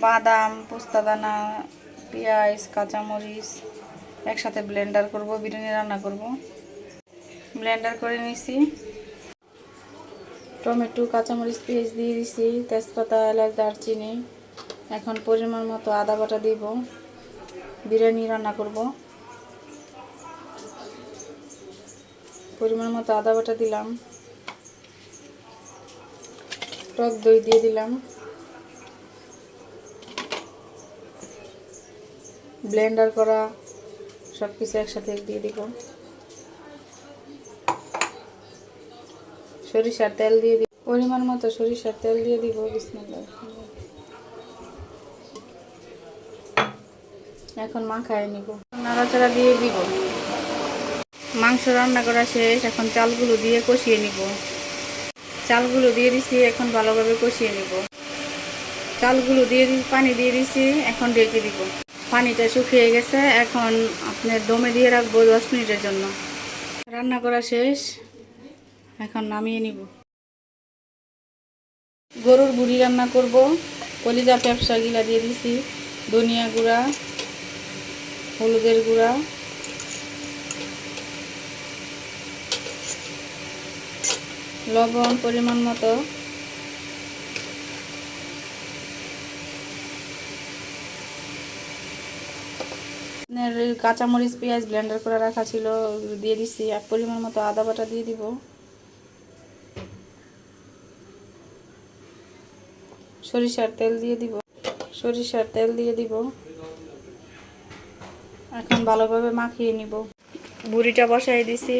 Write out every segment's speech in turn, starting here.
বাদাম, পোস্তা দানা, পেঁয়াজ, কাঁচামরিচ একসাথে ব্লেন্ডার করব, বিরিয়ানি রান্না করব। ব্লেন্ডার করে নিছি। টমেটো, কাঁচামরিচ, পেঁয়াজ দিয়ে দিছি, তেজপাতা, এলাচ, দারচিনি। এখন পরিমাণ মতো আদা বাটা দিব, বিরিয়ানি রান্না করব। পরিমাণ মতো আদা বাটা দিলাম, টক দই দিয়ে দিলাম, ব্লেন্ডার করা সব কিছু একসাথে দিয়ে দিব। সরিষার তেল দিয়ে দিব, পরিমাণ মতো সরিষার তেল দিয়ে দিব। বিসমিল্লাহ। এখন মাখায় নিব, নাড়াচাড়া দিয়ে দিব। মাংস রান্না করা শেষ, এখন চালগুলো দিয়ে কষিয়ে নিব। চালগুলো দিয়ে দিছি, এখন ভালোভাবে কষিয়ে নিব। চালগুলো দিয়ে পানি দিয়ে দিছি, এখন ঢেকে দিব। পানিটা শুকিয়ে গেছে, এখন আপনার দমে দিয়ে রাখবো 10 মিনিটের জন্য। রান্না করা শেষ, এখন নামিয়ে নিব। গরুর বুড়ি রান্না করব। কলিজা পেঁপসা গিলা দিয়ে দিছি, ধনিয়া গুঁড়া, হলুদের গুঁড়া, লবণ পরিমাণ মতো, কাঁচামরিচ, পেঁয়াজ ব্লেন্ডার করে রাখা ছিল দিয়ে দিছি। আর পরিমাণ মতো আদা বাটা দিয়ে দিব, সরিষার তেল দিয়ে দিব, সরিষার তেল দিয়ে দিব। এখন ভালোভাবে মাখিয়ে নিব। বুড়িটা বসাই দিছি,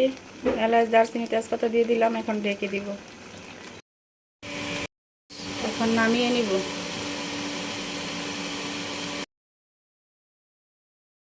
এলাচ, দারচিনি, তেজপাতা দিয়ে দিলাম, এখন ঢেকে দিব।